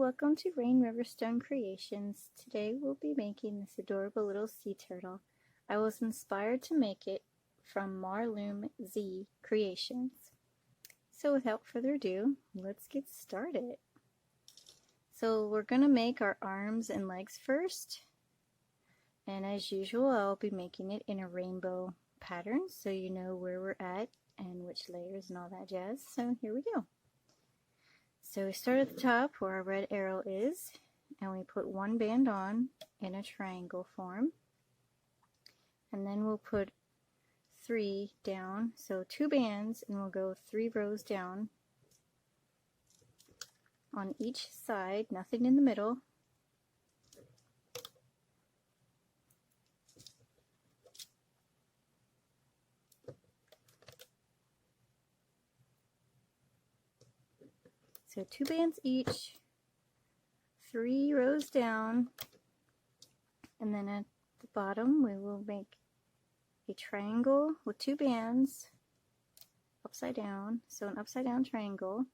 welcome to Rayne Riverstone Creations. Today we'll be making this adorable little sea turtle. I was inspired to make it from MarloomZ Creations. So without further ado, let's get started. So we're going to make our arms and legs first. And as usual, I'll be making it in a rainbow pattern so you know where we're at and which layers and all that jazz. So here we go. So we start at the top where our red arrow is, and we put one band on in a triangle form, and then we'll put 3 down, so 2 bands, and we'll go 3 rows down on each side, nothing in the middle. So 2 bands each, 3 rows down, and then at the bottom we will make a triangle with 2 bands upside down, so an upside down triangle.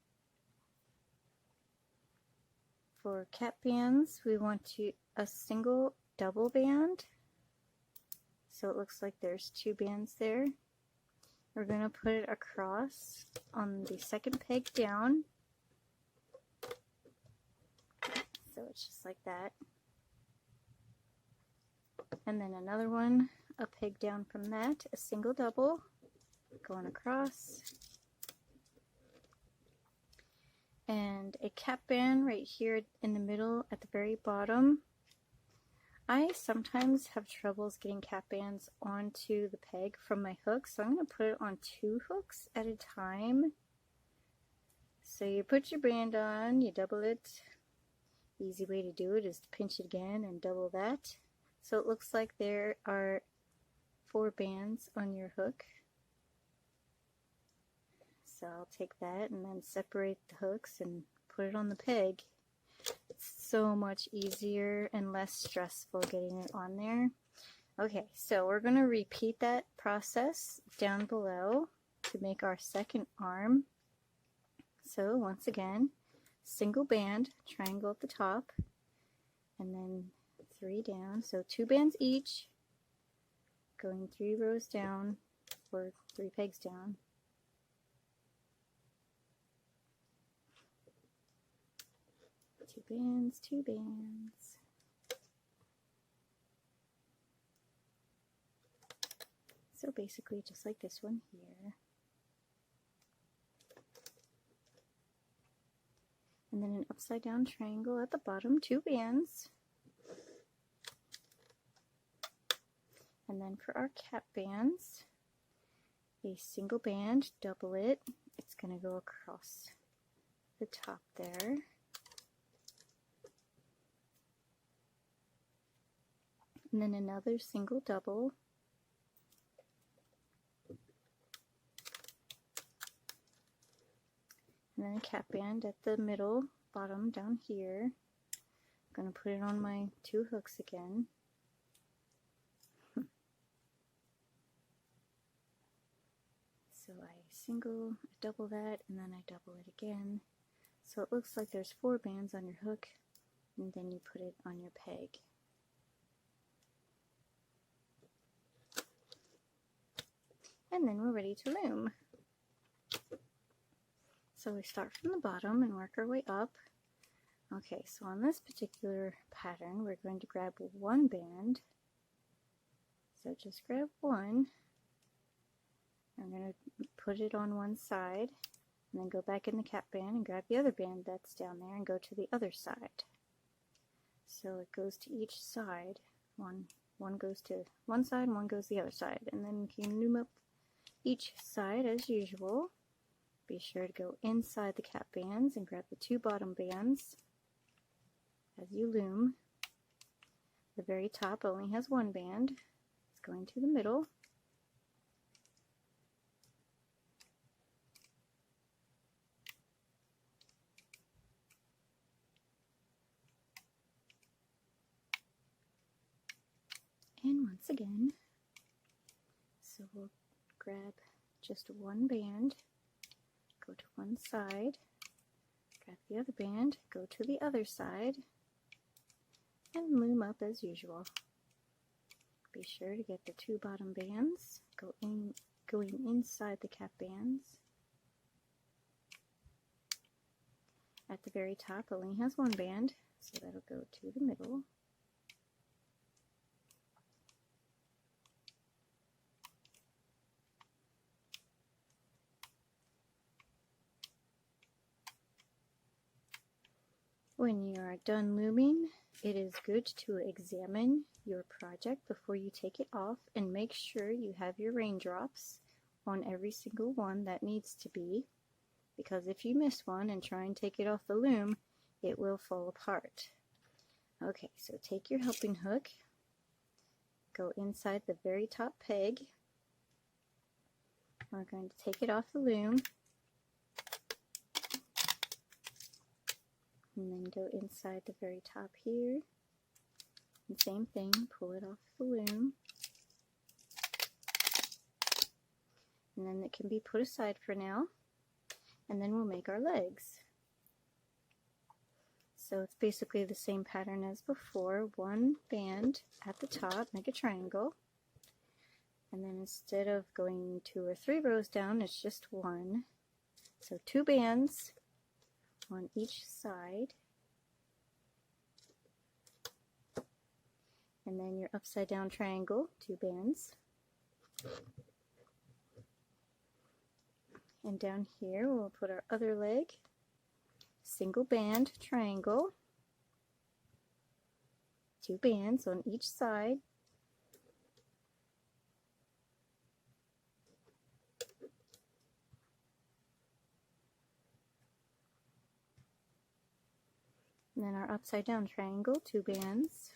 For cap bands, we want a single double band, so it looks like there's 2 bands there. We're going to put it across on the second peg down. So it's just like that. And then another one, a peg down from that, a single double going across. And a cap band right here in the middle at the very bottom. I sometimes have troubles getting cap bands onto the peg from my hook, so I'm going to put it on 2 hooks at a time. So you put your band on, you double it. Easy way to do it is to pinch it again and double that. So it looks like there are 4 bands on your hook. So I'll take that and then separate the hooks and put it on the peg. It's so much easier and less stressful getting it on there. Okay, so we're going to repeat that process down below to make our second arm. So once again, single band, triangle at the top, and then 3 down, so 2 bands each, going 3 rows down, or 3 pegs down. Two bands. So basically just like this one here. And then an upside down triangle at the bottom, 2 bands. And then for our cap bands, a single band, double it. It's going to go across the top there. And then another single double. And then a cap band at the middle, bottom down here. I'm going to put it on my 2 hooks again. So I double that, and then I double it again. So it looks like there's 4 bands on your hook, and then you put it on your peg. And then we're ready to loom. So we start from the bottom and work our way up. Okay, so on this particular pattern, we're going to grab 1 band. So just grab 1. I'm going to put it on one side, and then go back in the cap band and grab the other band that's down there and go to the other side. So it goes to each side. One goes to one side and one goes to the other side. And then you can loom up each side as usual. Be sure to go inside the cap bands and grab the 2 bottom bands as you loom. The very top only has 1 band. It's going to the middle. And once again, so we'll grab just 1 band, go to one side, Grab the other band, go to the other side, and loom up as usual. Be sure to get the 2 bottom bands going inside the cap bands. At the very top, it only has 1 band, so that'll go to the middle. When you are done looming, it is good to examine your project before you take it off and make sure you have your raindrops on every single one that needs to be, because if you miss one and try and take it off the loom, it will fall apart. Okay, so take your helping hook, go inside the very top peg. We're going to take it off the loom, and then go inside the very top here. And same thing, pull it off the loom. And then it can be put aside for now. And then we'll make our legs. So it's basically the same pattern as before. 1 band at the top, make a triangle. And then instead of going 2 or 3 rows down, it's just 1. So 2 bands on each side, and then your upside down triangle, 2 bands, and down here we'll put our other leg, single band triangle, 2 bands on each side, and then our upside down triangle, 2 bands.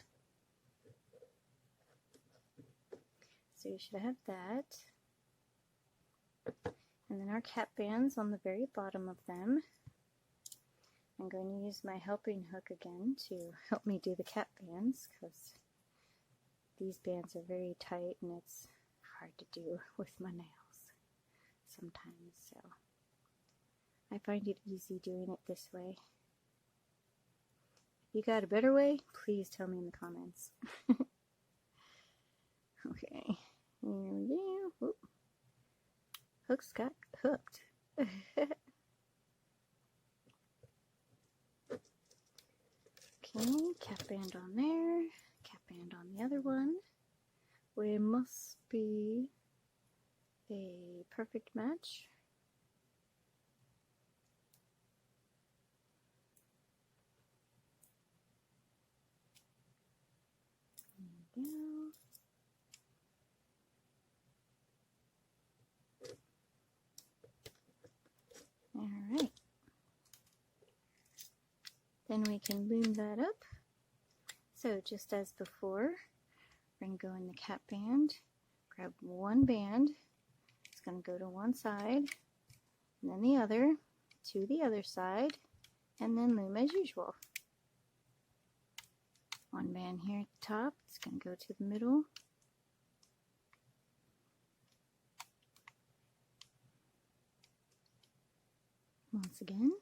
So you should have that. And then our cap bands on the very bottom of them. I'm going to use my helping hook again to help me do the cap bands, because these bands are very tight and it's hard to do with my nails sometimes. So I find it easy doing it this way. You got a better way? Please tell me in the comments. Okay, here we go. Whoop. Hooks got hooked. Okay, cap band on there, cap band on the other one. We must be a perfect match. There we go. Alright. Then we can loom that up. So just as before, we're going to go in the cap band, grab 1 band, it's going to go to one side, and then the other, to the other side, and then loom as usual. 1 band here at the top, it's going to go to the middle. Once again,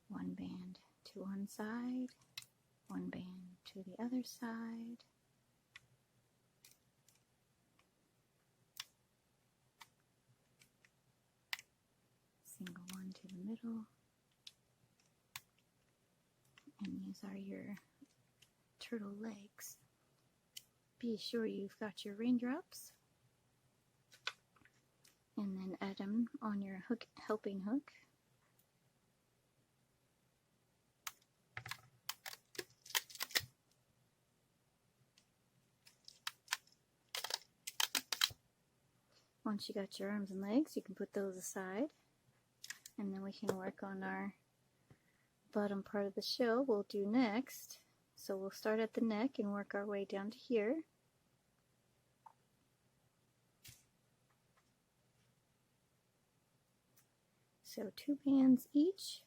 1 band to one side, 1 band to the other side, single one to the middle, and these are your turtle legs. Be sure you've got your raindrops, and then add them on your hook, helping hook. Once you got your arms and legs, you can put those aside, and then we can work on our bottom part of the shell. We'll do next. So we'll start at the neck and work our way down to here. So 2 bands each.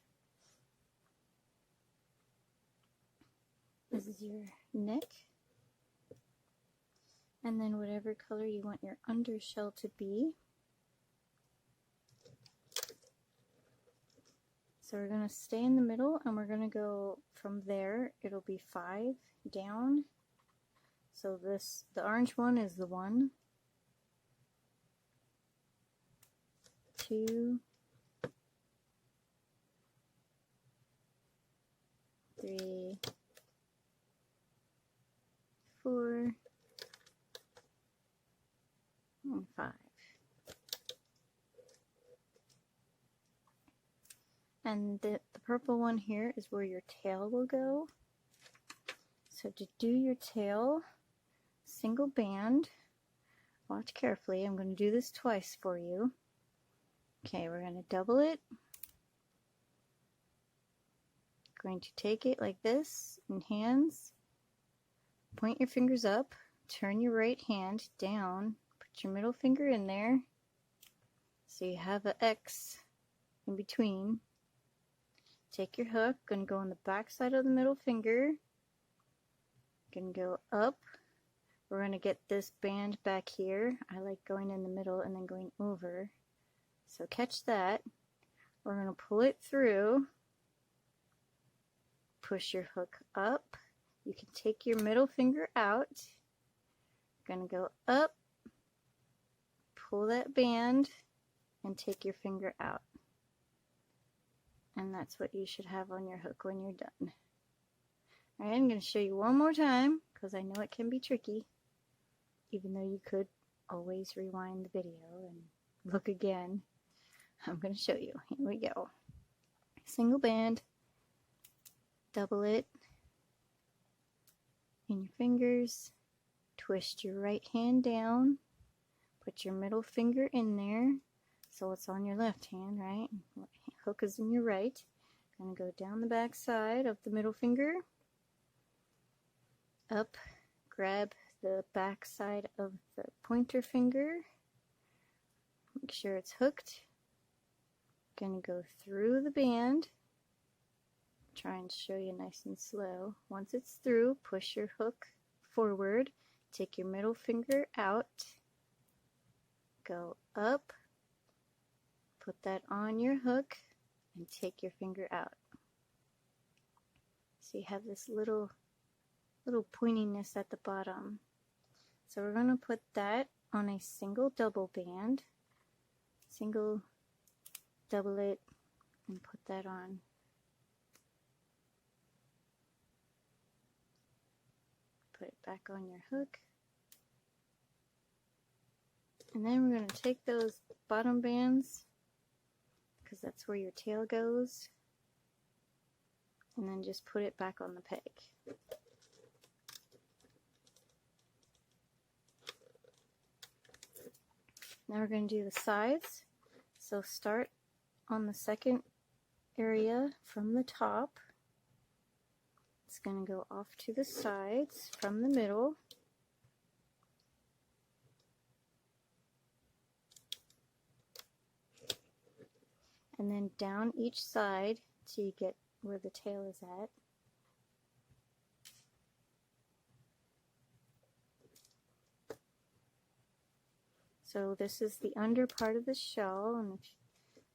This is your neck. And then whatever color you want your undershell to be. So we're going to stay in the middle and we're going to go from there. It'll be 5 down. So the orange one is the 1, 2, 3, 4, and 5. And the purple one here is where your tail will go. So to do your tail, single band, watch carefully, I'm going to do this twice for you. Okay, we're going to double it. Going to take it like this in hands, point your fingers up, turn your right hand down, put your middle finger in there, so you have an X in between. Take your hook, going to go on the back side of the middle finger, going to go up. We're going to get this band back here. I like going in the middle and then going over. So catch that. We're going to pull it through. Push your hook up. You can take your middle finger out. Going to go up. Pull that band and take your finger out. And that's what you should have on your hook when you're done. Alright, I'm going to show you one more time because I know it can be tricky. Even though you could always rewind the video and look again. I'm going to show you. Here we go. Single band. Double it in your fingers. Twist your right hand down. Put your middle finger in there. So it's on your left hand, right? Hook is in your right. Gonna go down the back side of the middle finger. Up, grab the back side of the pointer finger. Make sure it's hooked. Gonna go through the band. Try and show you nice and slow. Once it's through, push your hook forward. Take your middle finger out. Go up. Put that on your hook and take your finger out. So you have this little pointiness at the bottom. So we're going to put that on a single double band. Single, double it, and put that on. Put it back on your hook. And then we're going to take those bottom bands, because that's where your tail goes, and then just put it back on the peg. Now we're going to do the sides. So start on the second area from the top. It's going to go off to the sides from the middle. And then down each side till you get where the tail is at. So this is the under part of the shell, and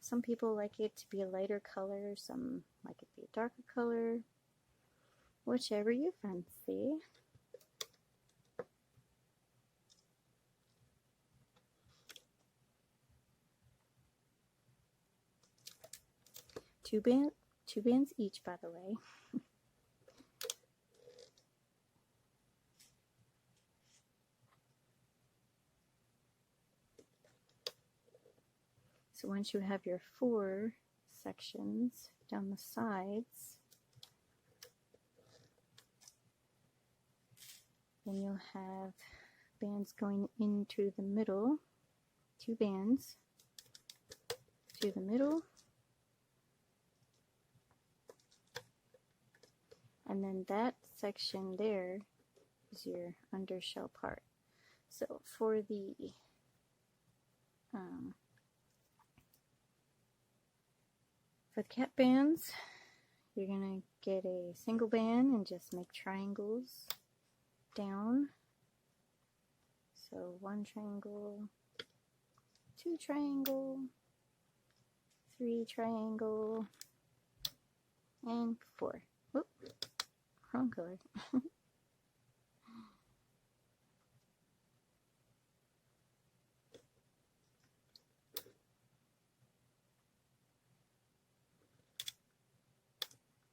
some people like it to be a lighter color, some like it to be a darker color, whichever you fancy. Two bands each, by the way. So once you have your 4 sections down the sides, then you'll have bands going into the middle, 2 bands to the middle, and then that section there is your undershell part. So for the cap bands, you're going to get a single band and just make triangles down. So 1 triangle, 2 triangle, 3 triangle, and 4. Whoop, wrong color.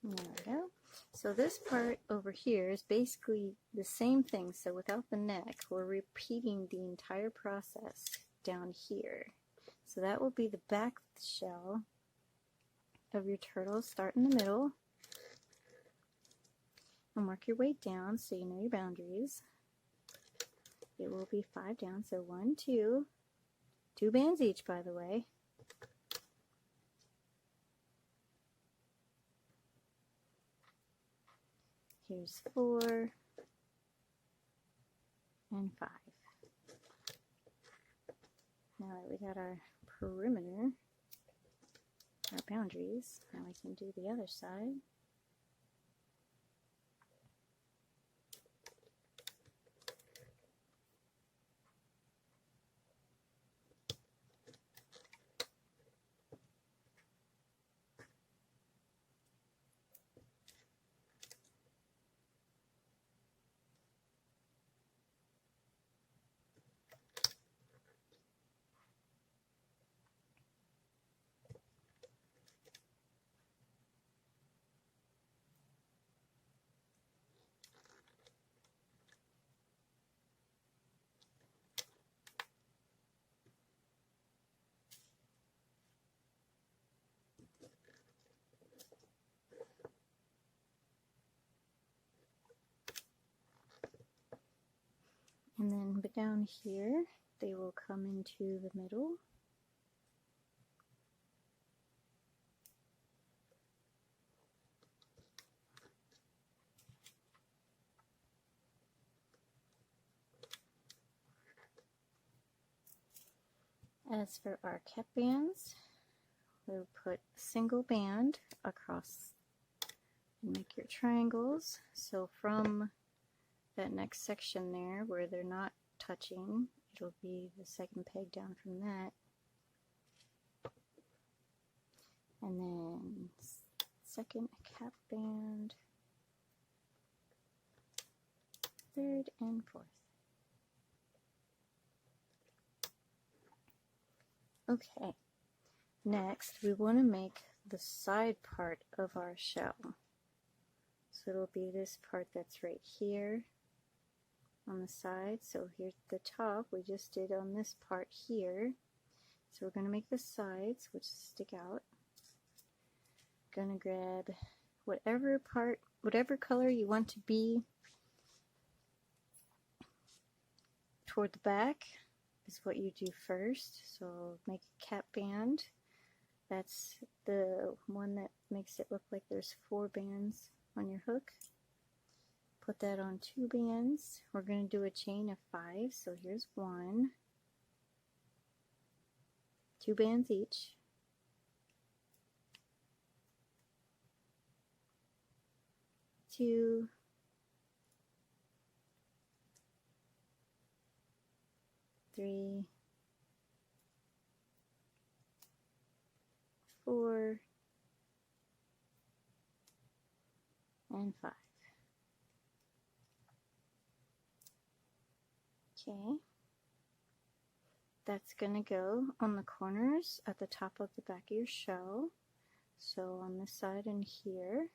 There we go. So this part over here is basically the same thing. So without the neck, we're repeating the entire process down here. So that will be the back of the shell of your turtle. Start in the middle and work your way down so you know your boundaries. It will be 5 down, so 1, 2 bands each, by the way. Here's 4 and 5. Now that we got our perimeter, our boundaries, now we can do the other side. And then but down here, they will come into the middle. As for our cap bands, we'll put a single band across and make your triangles. So from that next section there where they're not touching, it'll be the second peg down from that. And then second cap band, third and fourth. Okay, next we want to make the side part of our shell. So it'll be this part that's right here on the side. So here's the top we just did on this part here. So we're going to make the sides, which stick out. Gonna grab whatever color you want to be toward the back is what you do first. So make a cap band. That's the one that makes it look like there's 4 bands on your hook. Put that on 2 bands. We're going to do a chain of 5. So here's 1, 2 bands each. 2, 3, 4, and 5. Okay, that's going to go on the corners at the top of the back of your shell. So on this side and here.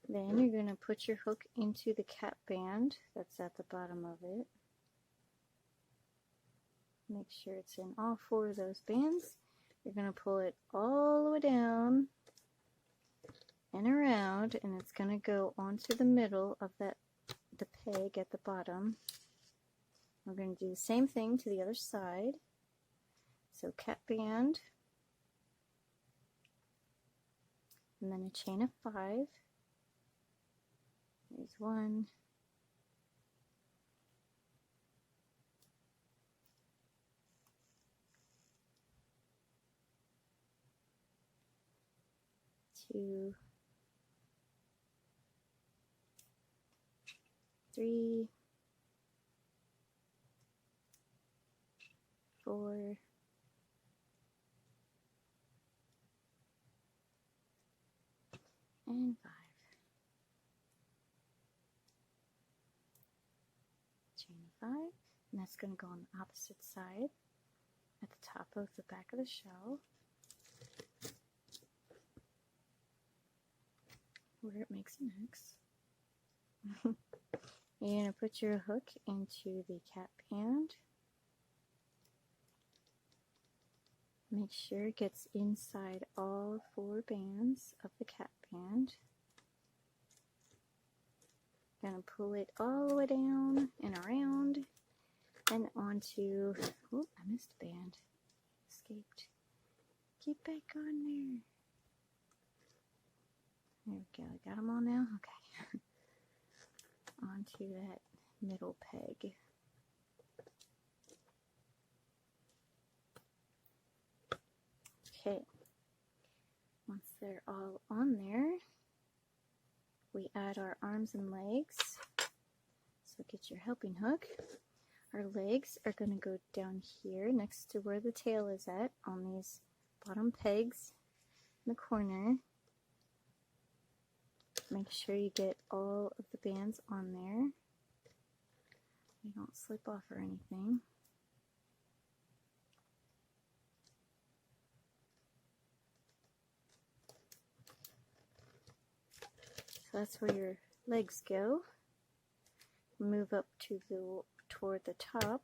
Then you're going to put your hook into the cap band that's at the bottom of it. Make sure it's in all 4 of those bands. You're going to pull it all the way down and around, and it's going to go onto the middle of the peg at the bottom. We're going to do the same thing to the other side. So cap band, and then a chain of 5. There's 1, 2, 3, 4, and 5. Chain 5, and that's going to go on the opposite side at the top of the back of the shell where it makes an X. You're going to put your hook into the cap band. Make sure it gets inside all 4 bands of the cap band. Gonna pull it all the way down and around and onto, oh, I missed a band. Escaped. Get back on there. There we go. I got them all now? Okay. Onto that middle peg. Okay. Once they're all on there, we add our arms and legs. So get your helping hook. Our legs are going to go down here next to where the tail is at on these bottom pegs in the corner. Make sure you get all of the bands on there. They don't slip off or anything. So that's where your legs go. Move up to toward the top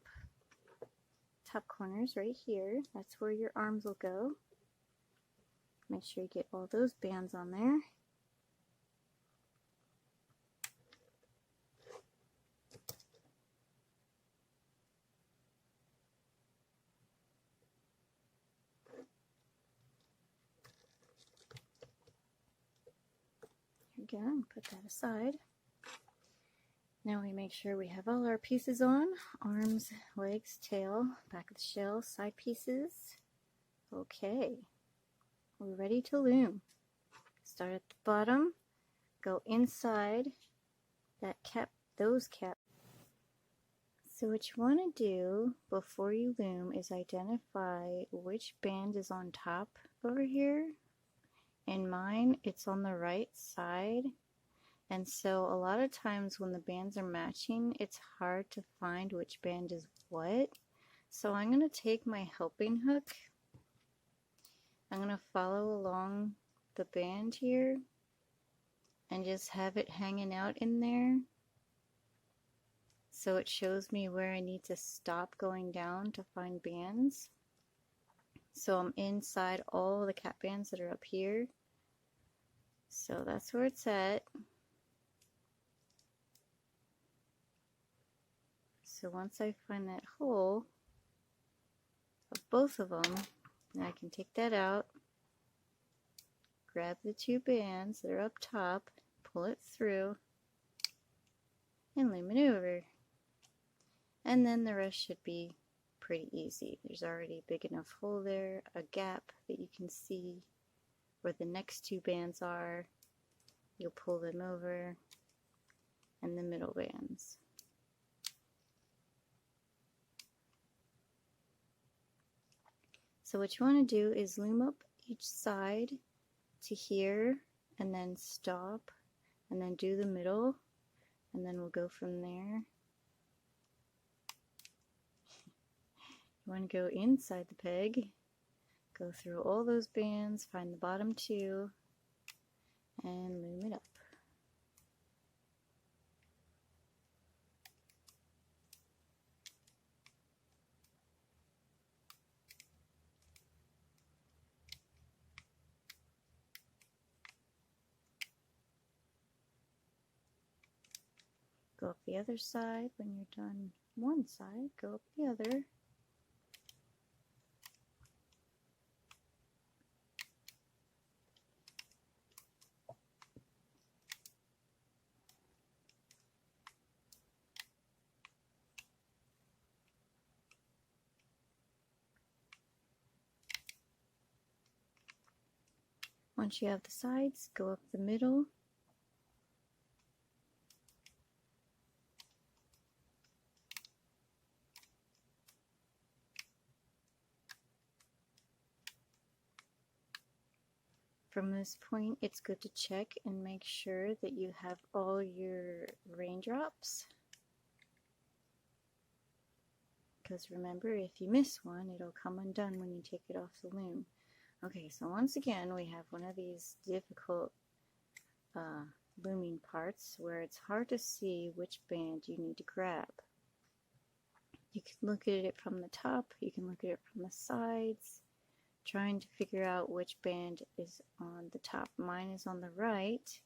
corners right here. That's where your arms will go. Make sure you get all those bands on there. Again, put that aside. Now we make sure we have all our pieces on. Arms, legs, tail, back of the shell, side pieces. Okay, we're ready to loom. Start at the bottom, go inside that cap, those caps. So what you want to do before you loom is identify which band is on top over here. In mine, it's on the right side, and so a lot of times when the bands are matching, it's hard to find which band is what. So I'm going to take my helping hook. I'm going to follow along the band here and just have it hanging out in there. So it shows me where I need to stop going down to find bands. So I'm inside all the cap bands that are up here. So that's where it's at. So once I find that hole of both of them, then I can take that out, grab the 2 bands that are up top, pull it through, and loom it over. And then the rest should be pretty easy. There's already a big enough hole there, a gap that you can see where the next 2 bands are. You'll pull them over, and the middle bands. So what you want to do is loom up each side to here, and then stop, and then do the middle, and then we'll go from there. You want to go inside the peg, go through all those bands, find the bottom 2, and loom it up. Go up the other side. When you're done one side, go up the other. Once you have the sides, go up the middle. From this point, it's good to check and make sure that you have all your raindrops. Because remember, if you miss one, it'll come undone when you take it off the loom. Okay, so once again, we have one of these difficult looming parts where it's hard to see which band you need to grab. You can look at it from the top, you can look at it from the sides, trying to figure out which band is on the top. Mine is on the right,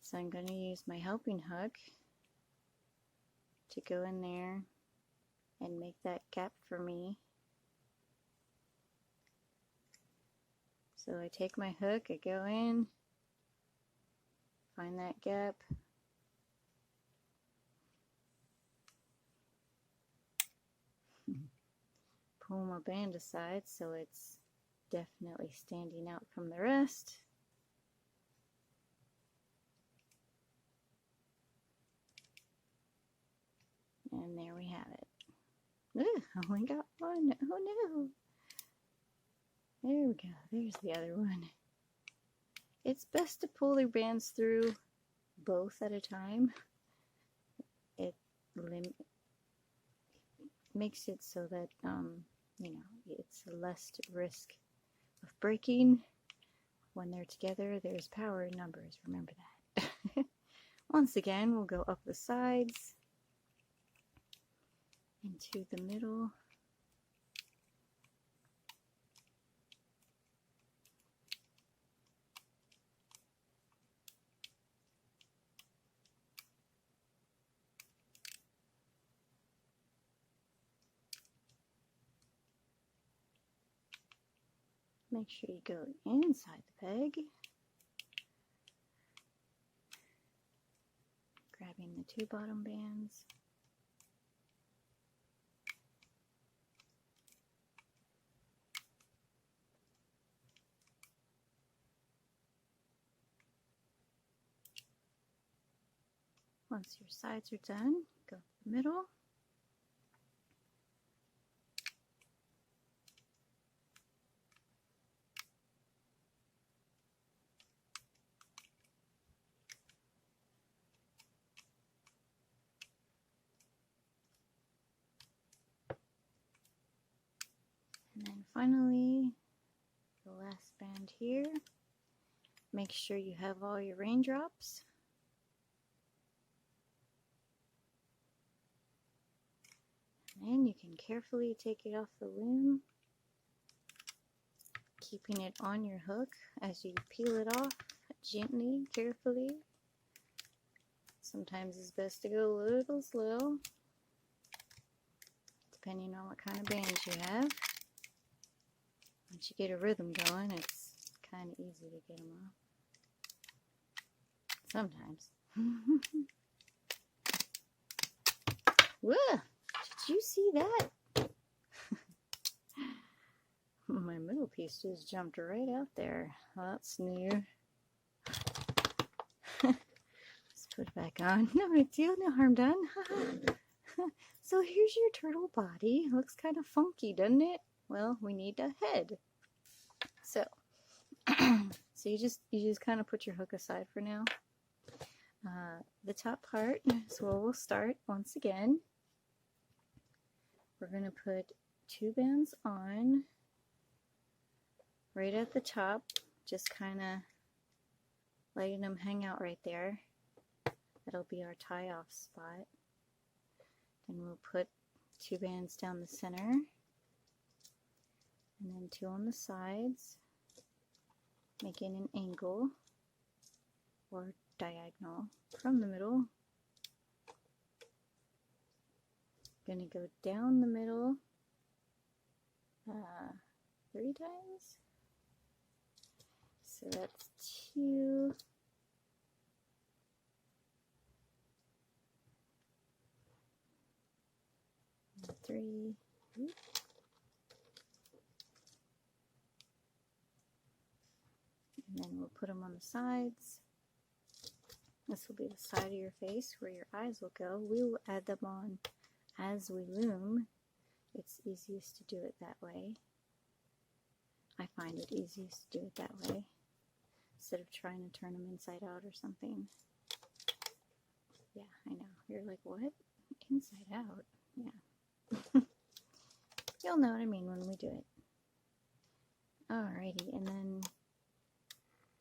so I'm going to use my helping hook to go in there and make that gap for me. So I take my hook, I go in, find that gap, pull my band aside so it's definitely standing out from the rest. And there we have it. Ooh, I only got one. Oh no. There we go. There's the other one. It's best to pull your bands through both at a time. It makes it so that you know, it's less risk of breaking. When they're together, there's power in numbers. Remember that. Once again, we'll go up the sides into the middle. Make sure you go inside the peg, grabbing the two bottom bands. Once your sides are done, go to the middle. And then finally, the last band here. Make sure you have all your raindrops. And then you can carefully take it off the loom, keeping it on your hook as you peel it off gently, carefully. Sometimes it's best to go a little slow, depending on what kind of bands you have. Once you get a rhythm going, it's kind of easy to get them off. Sometimes. Whoa! Did you see that? My middle piece just jumped right out there. Well, that's new. Let's put it back on. No big deal, no harm done. So here's your turtle body. Looks kind of funky, doesn't it? Well, we need a head. So, you just kind of put your hook aside for now. The top part is where we'll start once again. We're going to put two bands on right at the top, just kind of letting them hang out right there. That'll be our tie-off spot. Then we'll put two bands down the center, and then two on the sides, making an angle or diagonal from the middle. Gonna go down the middle 3 times. So that's 2. And 3. And then we'll put them on the sides. This will be the side of your face where your eyes will go. We will add them on as we loom. It's easiest to do it that way. I find it easiest to do it that way instead of trying to turn them inside out or something. Yeah, I know. You're like, what? Inside out? Yeah. You'll know what I mean when we do it. Alrighty, and then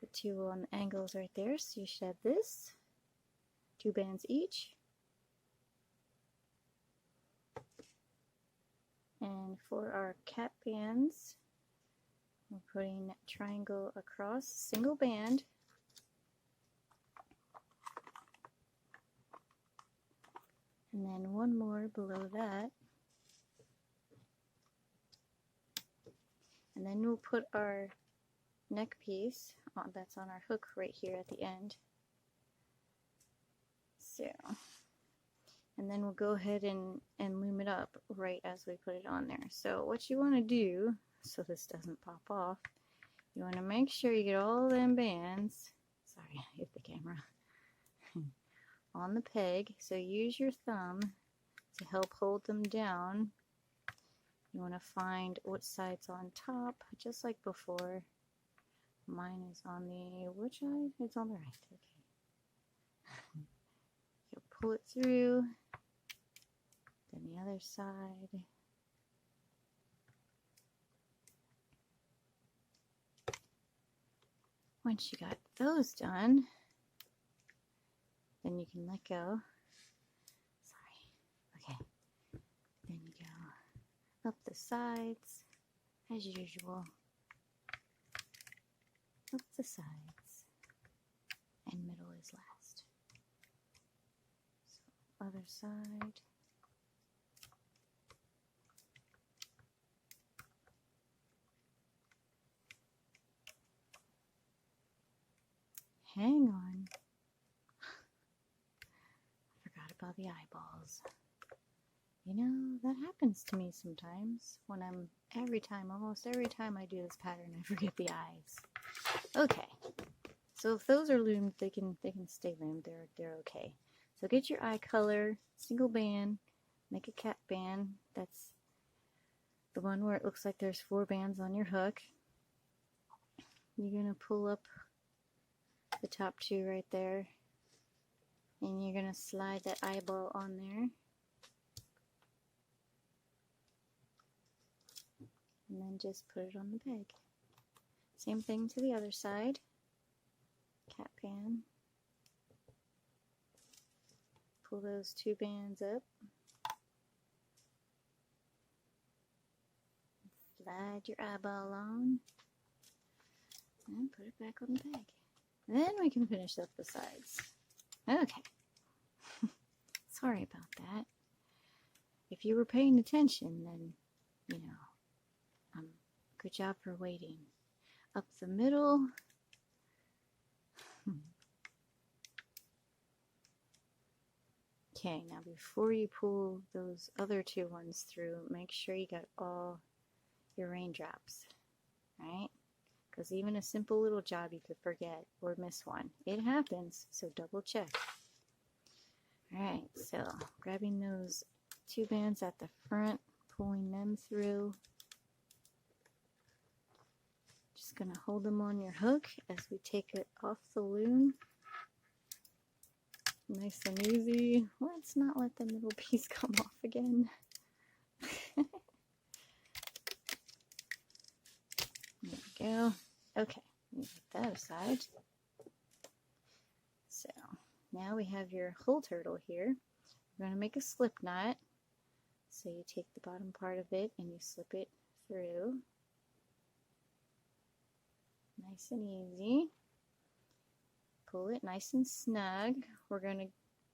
the two on the angles right there, so you should have this. 2 bands each. And for our cap bands, we're putting triangle across, single band. And then one more below that. And then we'll put our neck piece on, that's on our hook right here at the end. So, and then we'll go ahead and loom it up right as we put it on there. So what you want to do, so this doesn't pop off, you want to make sure you get all them bands, sorry, I hit the camera, on the peg. So use your thumb to help hold them down. You want to find what side's on top, just like before. Mine is on the, which side? It's on the right, okay. You'll pull it through, then the other side. Once you got those done, then you can let go. Sorry. Okay. Then you go up the sides, as usual. Up the sides. And middle is last. So, other side. Hang on. I forgot about the eyeballs. You know, that happens to me sometimes when almost every time I do this pattern, I forget the eyes. Okay. So if those are loomed, they can stay loomed. They're okay. So get your eye color, single band, make a cap band. That's the one where it looks like there's 4 bands on your hook. You're gonna pull up the top 2 right there, and you're gonna slide that eyeball on there, and then just put it on the peg. Same thing to the other side. Cap band. Pull those 2 bands up. Slide your eyeball on, and put it back on the peg. Then we can finish up the sides. Okay. Sorry about that. If you were paying attention, then, you know, good job for waiting. Up the middle. Okay, now before you pull those other 2 ones through, make sure you got all your raindrops, right? Because even a simple little job you could forget or miss one. It happens, so double check. Alright, so grabbing those 2 bands at the front, pulling them through. Just going to hold them on your hook as we take it off the loom. Nice and easy. Let's not let the middle piece come off again. There we go. Okay, put that aside. So now we have your whole turtle here. We're going to make a slip knot. So you take the bottom part of it and you slip it through. Nice and easy. Pull it nice and snug. We're going to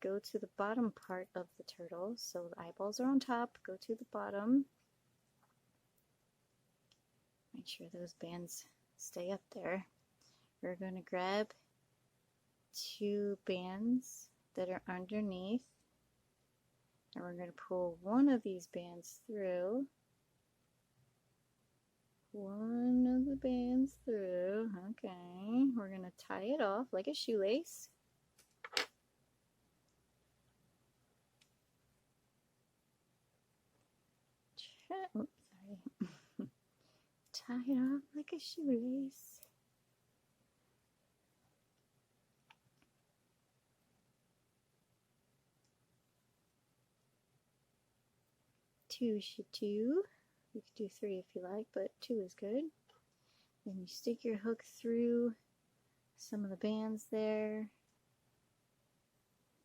go to the bottom part of the turtle. So the eyeballs are on top. Go to the bottom. Make sure those bands stay up there. We're going to grab 2 bands that are underneath, and we're going to pull one of these bands through. One of the bands through. Okay, we're going to tie it off like a shoelace. Oops, sorry. tie it off like a shoelace. Two should do. You could do 3 if you like, but 2 is good. Then you stick your hook through some of the bands there,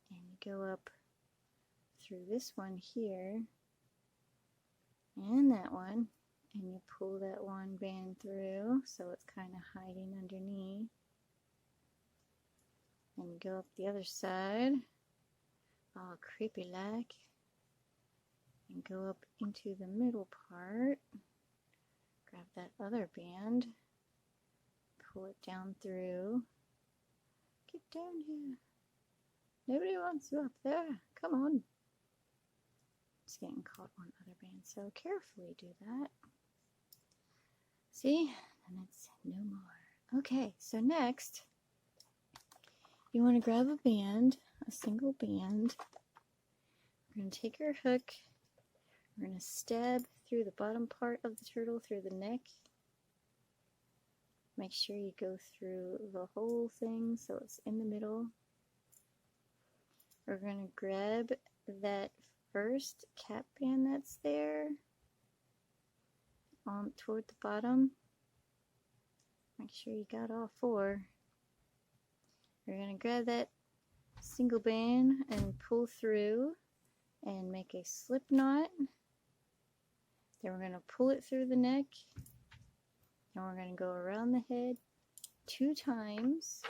and you go up through this one here and that one, and you pull that one band through so it's kind of hiding underneath, and you go up the other side all creepy like and go up into the middle part, grab that other band, pull it down through. Get down here. Nobody wants you up there. Come on. It's getting caught on other bands, so carefully do that. See? And it's no more. Okay, so next, you want to grab a band, a single band. We're going to take our hook. We're going to stab through the bottom part of the turtle, through the neck. Make sure you go through the whole thing so it's in the middle. We're going to grab that first cap band that's there on toward the bottom. Make sure you got all 4. We're going to grab that single band and pull through and make a slip knot. Then we're going to pull it through the neck, and we're going to go around the head 2 times.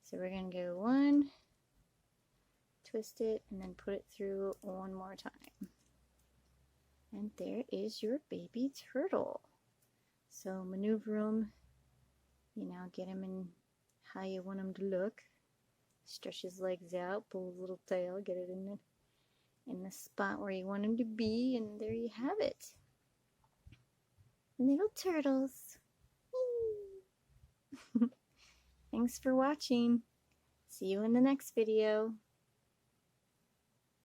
So we're going to go 1, twist it, and then put it through 1 more time. And there is your baby turtle. So maneuver him, get him in how you want him to look. Stretch his legs out, pull his little tail, get it in the spot where you want him to be, and there you have it. Little turtles. Thanks for watching. See you in the next video.